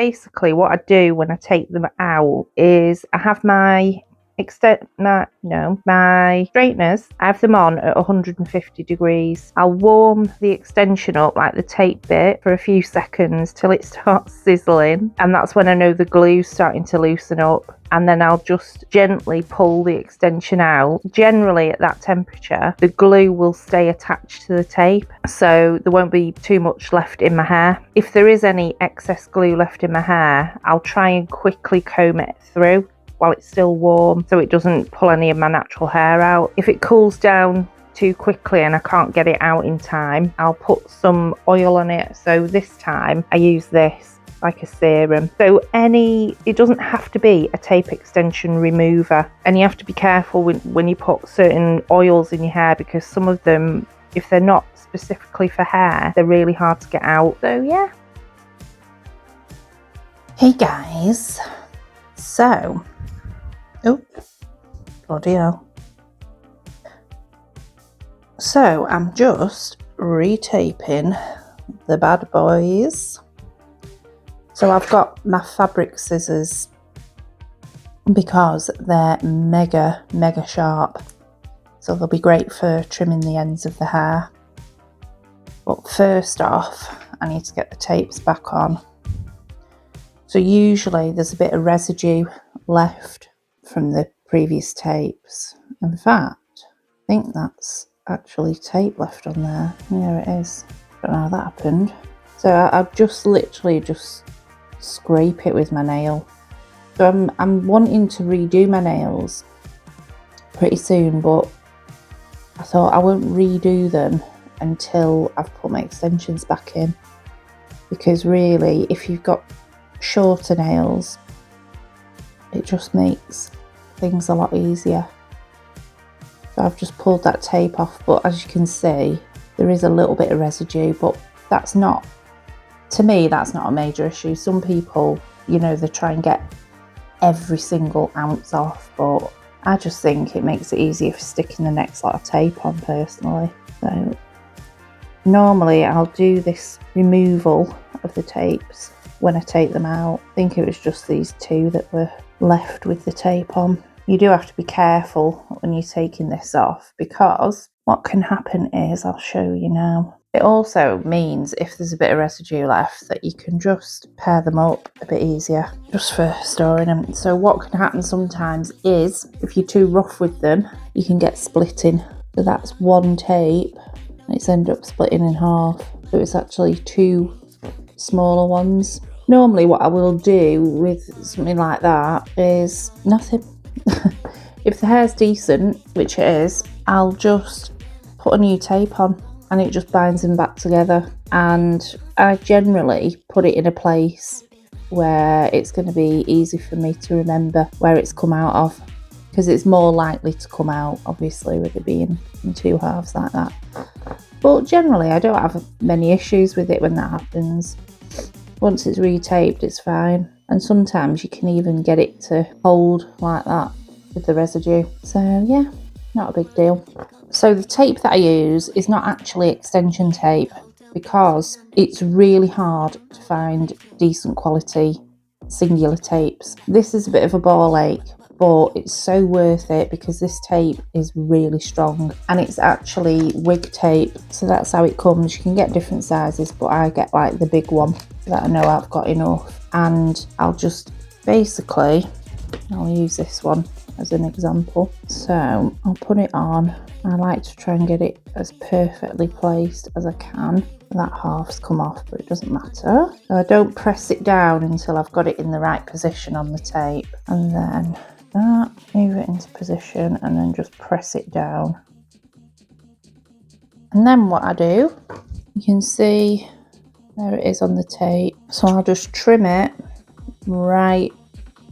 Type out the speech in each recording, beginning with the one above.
basically what I do when I take them out is I have my my straighteners. I have them on at 150 degrees. I'll warm the extension up, like the tape bit, for a few seconds till it starts sizzling, and that's when I know the glue's starting to loosen up. And then I'll just gently pull the extension out. Generally at that temperature, the glue will stay attached to the tape, so there won't be too much left in my hair. If there is any excess glue left in my hair, I'll try and quickly comb it through while it's still warm, so it doesn't pull any of my natural hair out. If it cools down too quickly and I can't get it out in time, I'll put some oil on it. So this time I use this, like a serum. So it doesn't have to be a tape extension remover, and you have to be careful when you put certain oils in your hair, because some of them, if they're not specifically for hair, they're really hard to get out. So yeah. Hey guys, so bloody hell. So I'm just retaping the bad boys. So I've got my fabric scissors because they're mega sharp, so they'll be great for trimming the ends of the hair. But first off, I need to get the tapes back on. So usually there's a bit of residue left from the previous tapes. In fact, I think that's actually tape left on there. There it is. Don't know how that happened. So I just literally scrape it with my nail. So I'm wanting to redo my nails pretty soon, but I thought I won't redo them until I've put my extensions back in, because really, if you've got shorter nails, it just makes things a lot easier. So I've just pulled that tape off, but as you can see, there is a little bit of residue, but that's not, to me, that's not a major issue. Some people, you know, they try and get every single ounce off, but I just think it makes it easier for sticking the next lot of tape on personally. So normally I'll do this removal of the tapes when I take them out. I think it was just these two that were left with the tape on. You do have to be careful when you're taking this off, because what can happen is, I'll show you now. It also means if there's a bit of residue left that you can just pair them up a bit easier just for storing them. So what can happen sometimes is if you're too rough with them, you can get splitting. So that's one tape and it's ended up splitting in half. So it's actually two smaller ones. Normally what I will do with something like that is nothing. If the hair's decent, which it is, I'll just put a new tape on and it just binds them back together. And I generally put it in a place where it's going to be easy for me to remember where it's come out of, because it's more likely to come out, obviously, with it being in two halves like that. But generally I don't have many issues with it when that happens. Once it's retaped, it's fine. And sometimes you can even get it to hold like that with the residue. So yeah, not a big deal. So the tape that I use is not actually extension tape, because it's really hard to find decent quality singular tapes. This is a bit of a ball ache, but it's so worth it because this tape is really strong and it's actually wig tape. So that's how it comes. You can get different sizes, but I get like the big one that I know I've got enough. And I'll just basically, I'll use this one as an example. So I'll put it on. I like to try and get it as perfectly placed as I can. That half's come off, but it doesn't matter. So I don't press it down until I've got it in the right position on the tape. And then that, move it into position and then just press it down. And then what I do, you can see there it is on the tape. So I'll just trim it right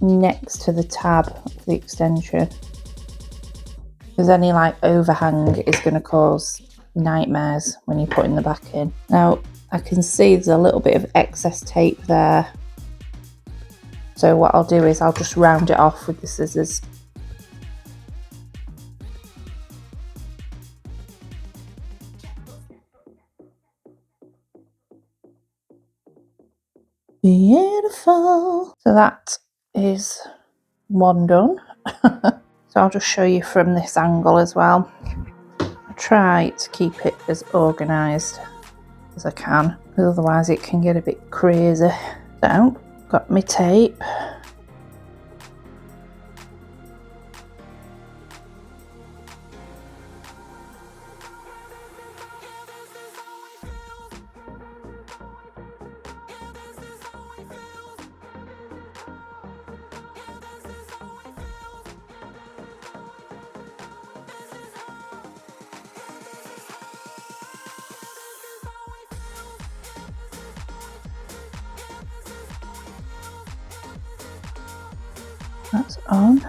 next to the tab of the extension, because any like overhang is going to cause nightmares when you're putting the back in. Now I can see there's a little bit of excess tape there, so what I'll do is I'll just round it off with the scissors. Beautiful. So that is one done. So I'll just show you from this angle as well. I try to keep it as organised as I can, because otherwise it can get a bit crazy. So, got my tape. That's on.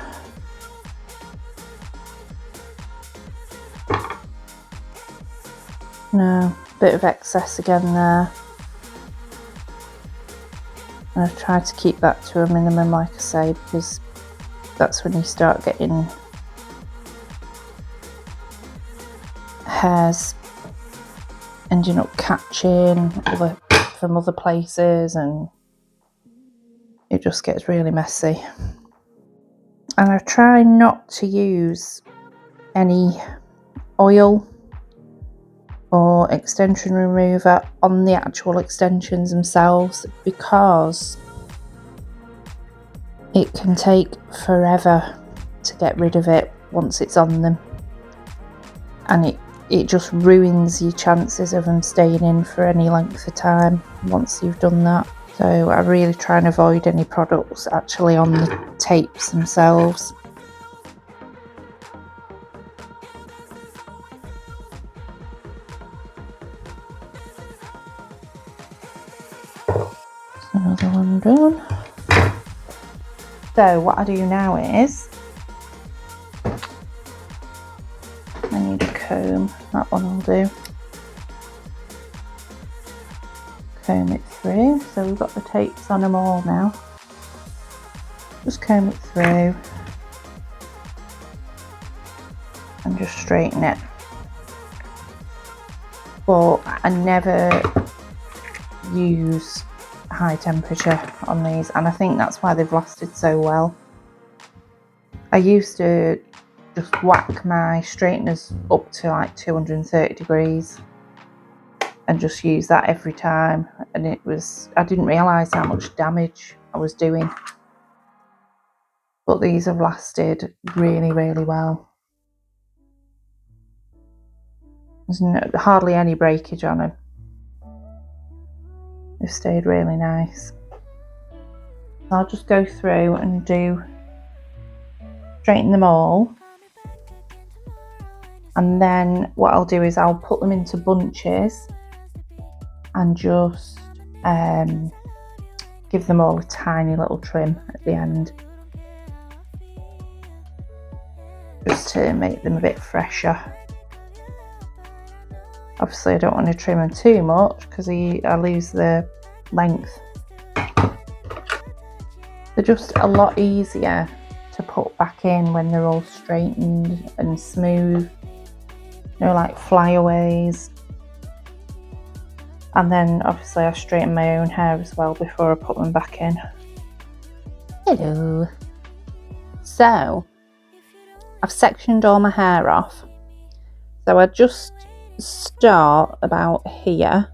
No, bit of excess again there. And I've tried to keep that to a minimum, like I say, because that's when you start getting hairs ending up catching from other places, and it just gets really messy. And I try not to use any oil or extension remover on the actual extensions themselves, because it can take forever to get rid of it once it's on them, and it just ruins your chances of them staying in for any length of time once you've done that. So I really try and avoid any products actually on the tapes themselves. Another one done. So what I do now is I need a comb. That one will do. Comb it through. So we've got the tapes on them all now. Just comb it through and just straighten it. But I never use high temperature on these, and I think that's why they've lasted so well. I used to just whack my straighteners up to like 230 degrees and just use that every time, and I didn't realise how much damage I was doing, but these have lasted really, really well. There's hardly any breakage on them. They've stayed really nice. I'll just go through and straighten them all, and then what I'll do is I'll put them into bunches and just give them all a tiny little trim at the end, just to make them a bit fresher. Obviously I don't want to trim them too much because I lose the length. They're just a lot easier to put back in when they're all straightened and smooth, you know, like flyaways. And then obviously I straighten my own hair as well before I put them back in. Hello. So I've sectioned all my hair off. So I just start about here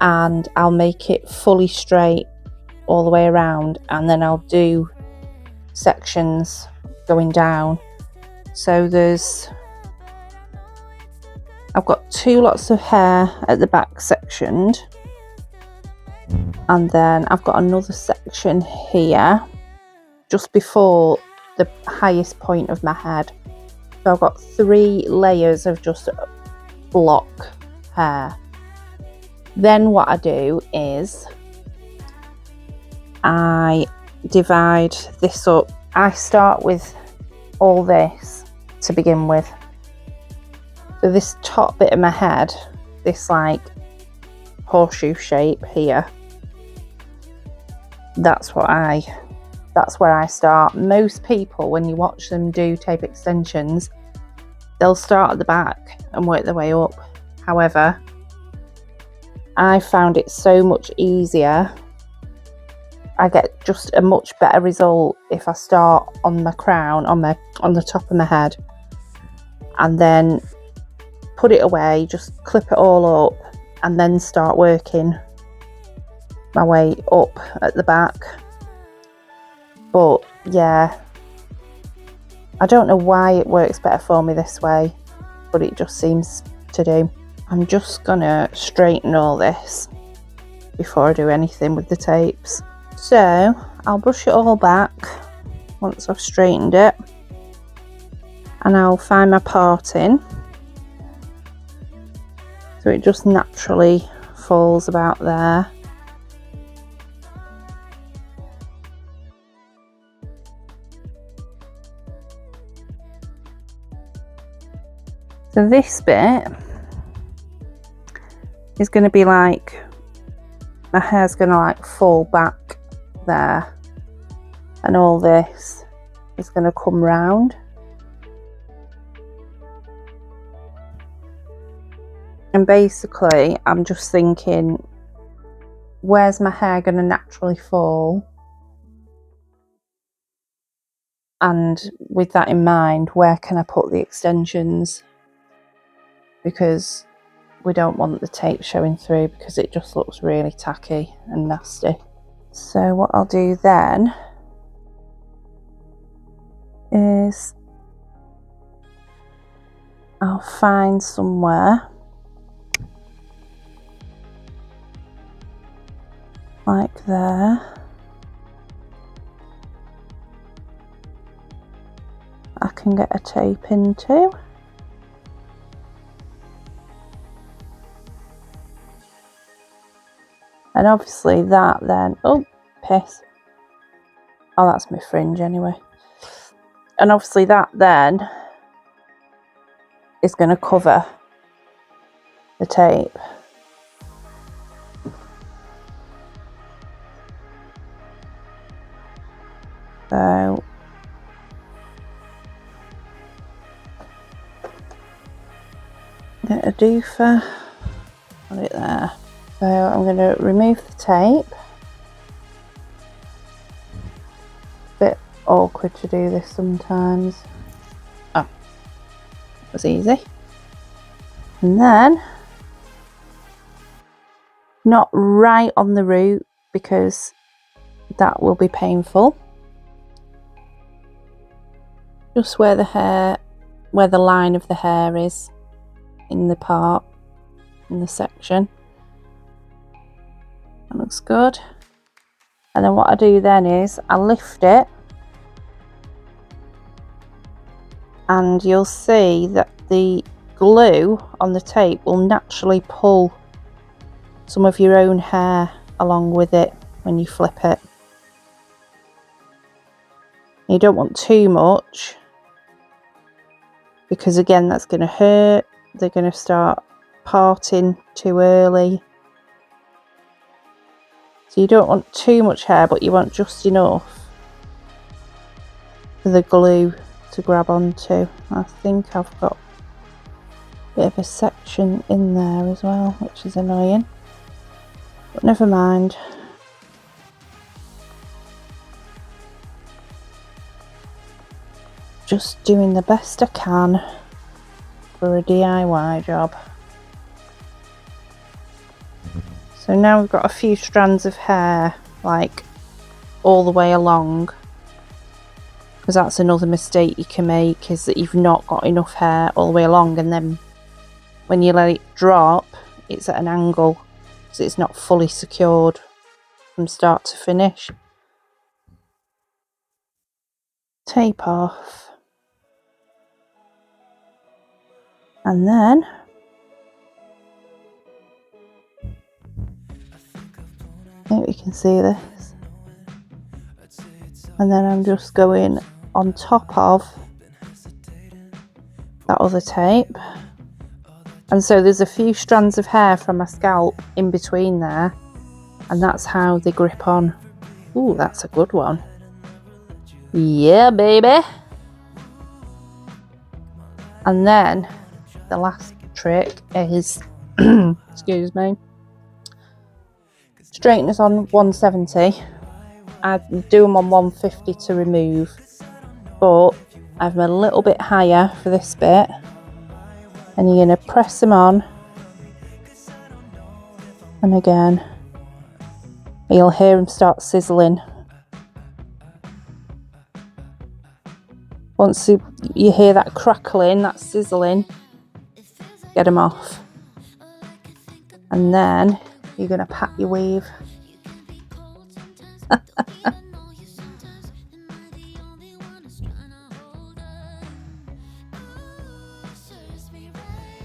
and I'll make it fully straight all the way around, and then I'll do sections going down. So I've got 2 lots of hair at the back sectioned, and then I've got another section here just before the highest point of my head. So I've got 3 layers of just block hair. Then what I do is I divide this up. I start with all this to begin with. So this top bit of my head, this like horseshoe shape here, that's where I start. Most people, when you watch them do tape extensions, they'll start at the back and work their way up. However, I found it so much easier. I get just a much better result if I start on my crown, on the top of my head, and then put it away, just clip it all up, and then start working my way up at the back. But yeah, I don't know why it works better for me this way, but it just seems to do. I'm just gonna straighten all this before I do anything with the tapes. So I'll brush it all back once I've straightened it, and I'll find my parting so it just naturally falls about there. So this bit is going to be like, my hair's going to like fall back there, and all this is going to come round. And basically I'm just thinking, where's my hair going to naturally fall? And with that in mind, where can I put the extensions? Because we don't want the tape showing through, because it just looks really tacky and nasty. So what I'll do then is I'll find somewhere like there. I can get a tape into. And obviously that then, oh, piss. Oh, that's my fringe anyway. And obviously that then is going to cover the tape. So get a doofer, put it there. So I'm going to remove the tape. Bit awkward to do this sometimes. Oh, that was easy. And then, not right on the root, because that will be painful. Just where the hair, where the line of the hair is in the part, in the section. That looks good. And then what I do then is I lift it, and you'll see that the glue on the tape will naturally pull some of your own hair along with it when you flip it. You don't want too much, because again that's going to hurt. They're going to start parting too early. So you don't want too much hair, but you want just enough for the glue to grab onto. I think I've got a bit of a section in there as well, which is annoying, but never mind. Just doing the best I can for a DIY job. So now we've got a few strands of hair like all the way along, because that's another mistake you can make, is that you've not got enough hair all the way along, and then when you let it drop it's at an angle, so it's not fully secured from start to finish. Tape off, and then I think we can see this, and then I'm just going on top of that other tape, and so there's a few strands of hair from my scalp in between there, and that's how they grip on. Ooh, that's a good one. Yeah, baby. And then the last trick is excuse me, Straighteners on 170. I do them on 150 to remove, but I have them a little bit higher for this bit, and you're going to press them on, and again you'll hear them start sizzling. Once you hear that crackling, that sizzling, get them off, and then you're going to pat your weave.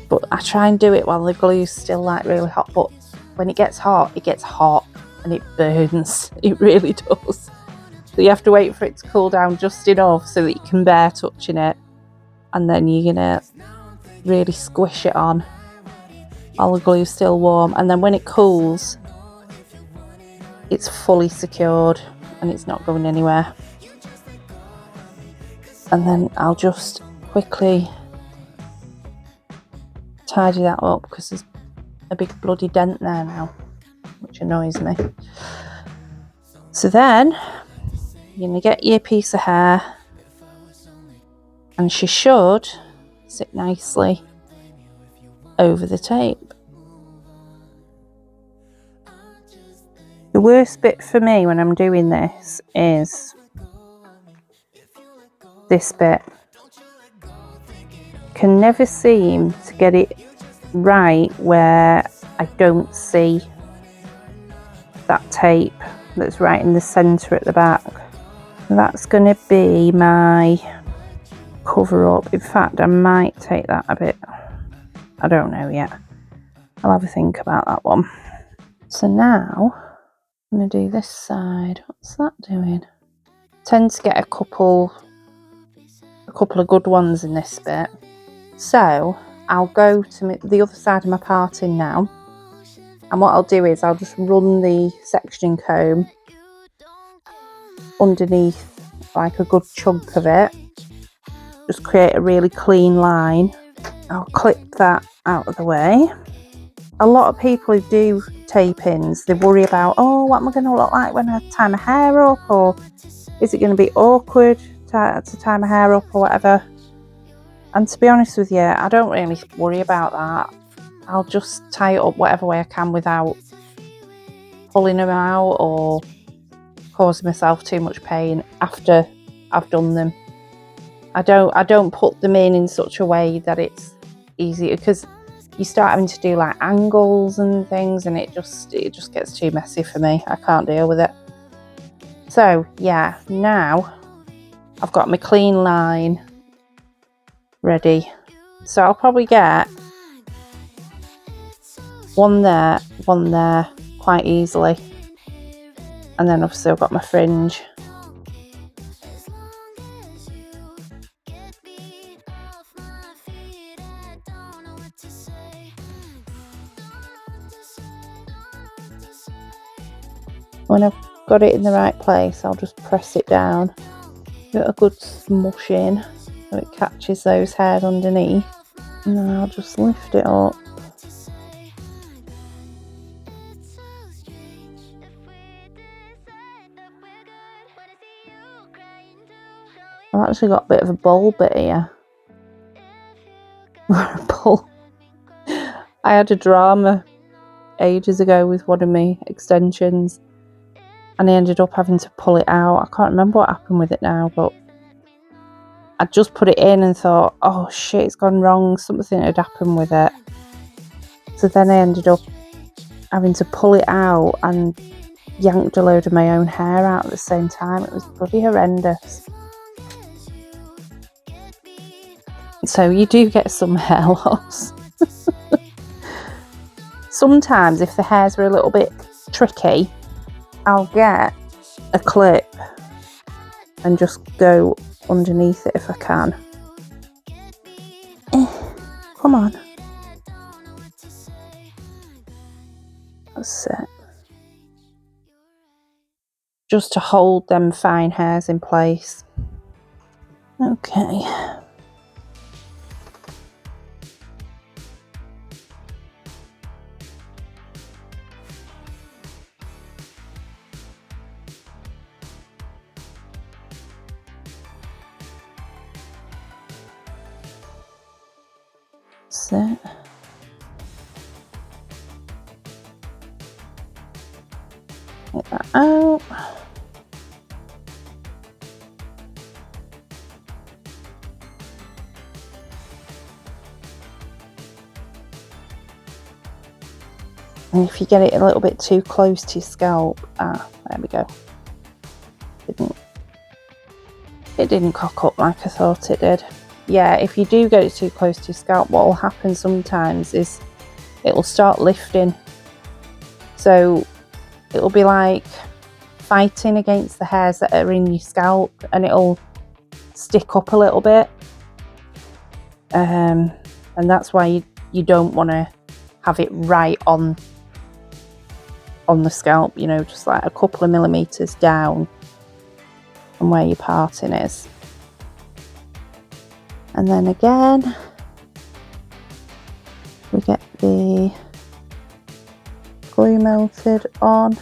But I try and do it while the glue's still like really hot, but when it gets hot and it burns. It really does. So you have to wait for it to cool down just enough so that you can bear touching it, and then you're gonna really squish it on while the glue's still warm, and then when it cools it's fully secured and it's not going anywhere. And then I'll just quickly tidy that up because there's a big bloody dent there now, which annoys me. So then you're going to get your piece of hair, and she should sit nicely over the tape. The worst bit for me when I'm doing this is this bit. Can never seem to get it right where I don't see that tape that's right in the centre at the back. That's going to be my cover up. In fact, I might take that a bit. I don't know yet. I'll have a think about that one. So now I'm going to do this side. What's that doing? Tend to get a couple of good ones in this bit. So I'll go to the other side of my parting now, and what I'll do is I'll just run the sectioning comb underneath like a good chunk of it, just create a really clean line. I'll clip that out of the way. A lot of people who do tape-ins, they worry about, oh, what am I going to look like when I tie my hair up, or is it going to be awkward to tie my hair up or whatever. And to be honest with you, I don't really worry about that. I'll just tie it up whatever way I can without pulling them out or causing myself too much pain after I've done them. I don't put them in such a way that it's easy, because you start having to do like angles and things, and it just gets too messy for me. I can't deal with it. So yeah, now I've got my clean line ready. So I'll probably get one there quite easily, and then obviously I've got my fringe. When I've got it in the right place, I'll just press it down, give it a good smush in so it catches those hairs underneath, and then I'll just lift it up. I've actually got a bit of a bowl bit here. A bowl. I had a drama ages ago with one of my extensions, and I ended up having to pull it out. I can't remember what happened with it now, but I just put it in and thought, oh shit, it's gone wrong, something had happened with it. So then I ended up having to pull it out and yanked a load of my own hair out at the same time. It was bloody horrendous. So you do get some hair loss. Sometimes if the hairs are a little bit tricky, I'll get a clip and just go underneath it if I can. Come on. That's it. Just to hold them fine hairs in place. Okay. That's it. Get that out. And if you get it a little bit too close to your scalp, there we go. It didn't cock up like I thought it did. Yeah, if you do get it too close to your scalp, what will happen sometimes is it will start lifting. So it'll be like fighting against the hairs that are in your scalp, and it'll stick up a little bit. And that's why you don't want to have it right on the scalp, you know, just like a couple of millimeters down from where your parting is. And then again, we get the glue melted on.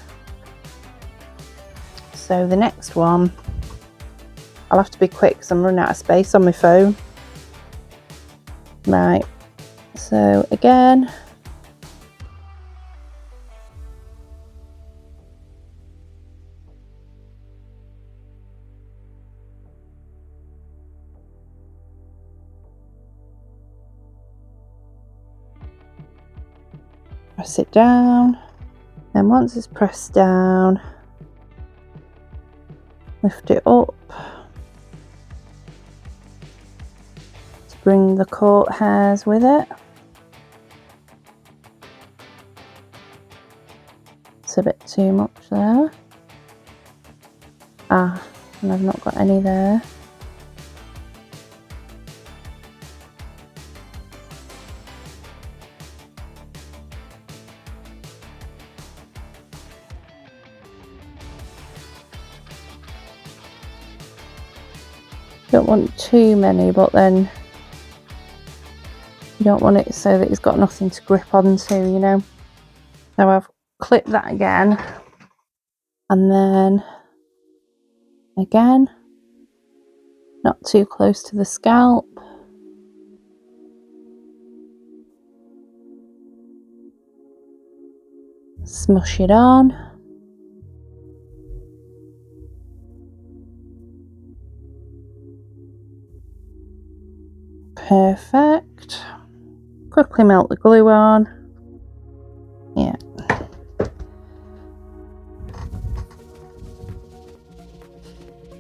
So the next one, I'll have to be quick because I'm running out of space on my phone. Right, so again, press it down, and once it's pressed down, lift it up to bring the caught hairs with it. It's a bit too much there. And I've not got any there. Don't want too many, but then you don't want it so that it's got nothing to grip onto, you know. So I've clipped that again, and then again, not too close to the scalp. Smush it on. Perfect. Quickly melt the glue on. Yeah.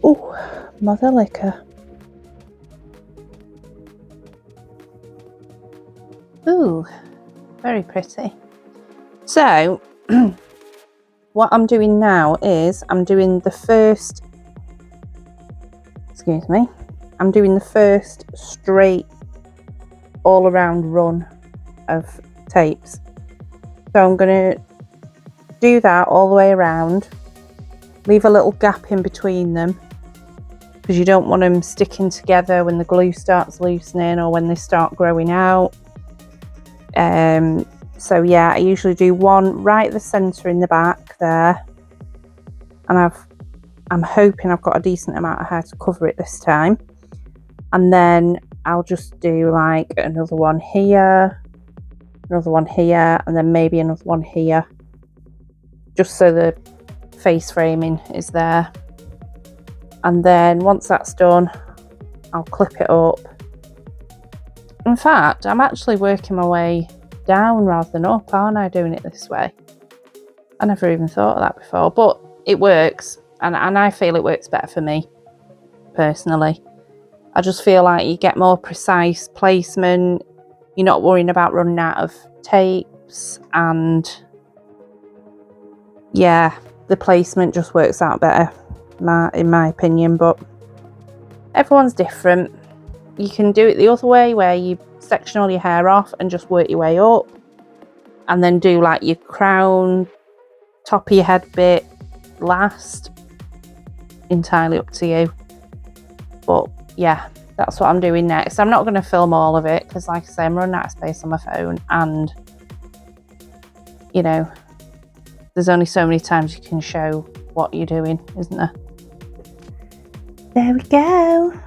Oh, mother liquor. Ooh, very pretty. So, what I'm doing now is I'm doing the first, I'm doing the first straight all around run of tapes. So I'm going to do that all the way around, leave a little gap in between them because you don't want them sticking together when the glue starts loosening or when they start growing out. So yeah, I usually do one right at the centre in the back there, and I'm hoping I've got a decent amount of hair to cover it this time. And then I'll just do like another one here, another one here, and then maybe another one here, just so the face framing is there. And then once that's done, I'll clip it up. In fact, I'm actually working my way down rather than up, aren't I, doing it this way? I never even thought of that before, but it works, and I feel it works better for me personally. I just feel like you get more precise placement, you're not worrying about running out of tapes, and yeah, the placement just works out better in my opinion. But everyone's different. You can do it the other way where you section all your hair off and just work your way up, and then do like your crown, top of your head bit last. Entirely up to you. But yeah, that's what I'm doing next. I'm not going to film all of it because, like I say, I'm running out of space on my phone, and you know, there's only so many times you can show what you're doing, isn't there? There we go.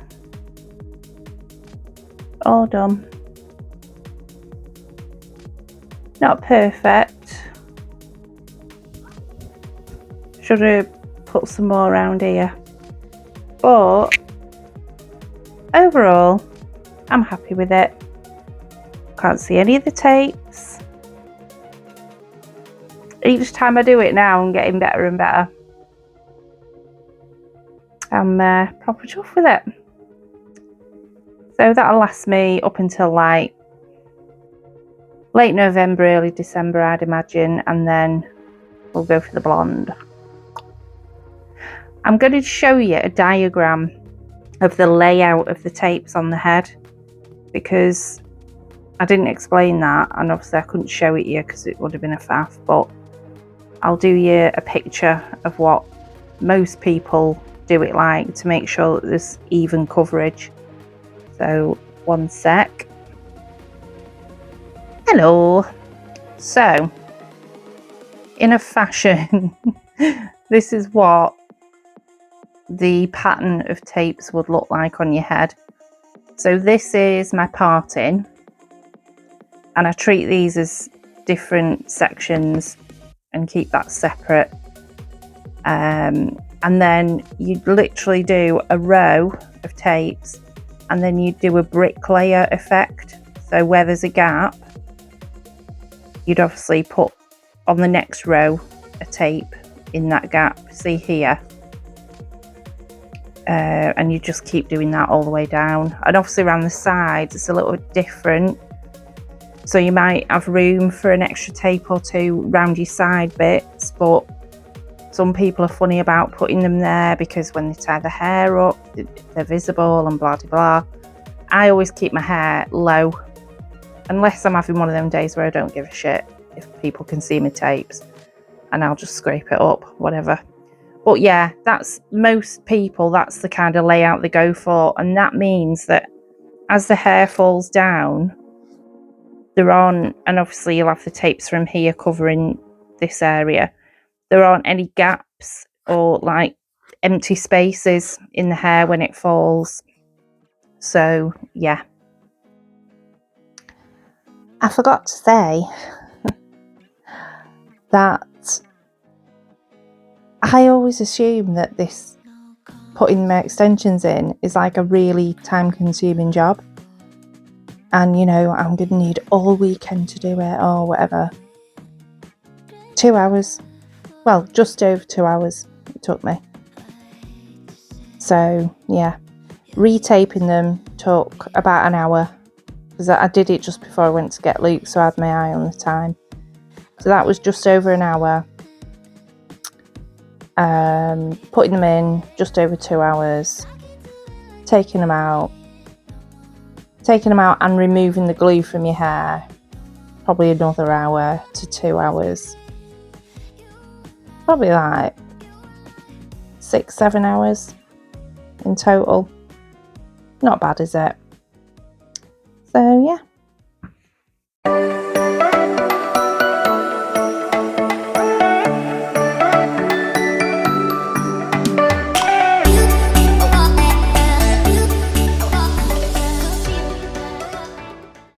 All done. Not perfect. Should have put some more around here. But overall, I'm happy with it. Can't see any of the tapes. Each time I do it now, I'm getting better and better. I'm proper chuffed with it. So that'll last me up until like late November, early December, I'd imagine, and then we'll go for the blonde. I'm going to show you a diagram of the layout of the tapes on the head, because I didn't explain that, and obviously I couldn't show it you because it would have been a faff, but I'll do you a picture of what most people do it like to make sure that there's even coverage. So one sec. Hello. So in a fashion, this is what the pattern of tapes would look like on your head. So this is my parting, and I treat these as different sections and keep that separate. And then you'd literally do a row of tapes, and then you'd do a bricklayer effect. So where there's a gap, you'd obviously put on the next row a tape in that gap. See here. And you just keep doing that all the way down. And obviously around the sides it's a little bit different. So you might have room for an extra tape or two round your side bits, but some people are funny about putting them there because when they tie the hair up, they're visible and blah blah blah. I always keep my hair low, unless I'm having one of them days where I don't give a shit if people can see my tapes, and I'll just scrape it up, whatever. But yeah, that's most people, that's the kind of layout they go for, and that means that as the hair falls down, there aren't, and obviously you'll have the tapes from here covering this area, there aren't any gaps or like empty spaces in the hair when it falls. So yeah. I forgot to say that I always assume that this putting my extensions in is like a really time consuming job, and you know, I'm gonna need all weekend to do it or whatever. 2 hours, well, just over 2 hours it took me. So yeah, retaping them took about an hour because I did it just before I went to get Luke, so I had my eye on the time. So that was just over an hour. Putting them in, just over 2 hours. Taking them out and removing the glue from your hair, probably another hour to 2 hours. Probably like 6-7 hours in total. Not bad, is it? So yeah,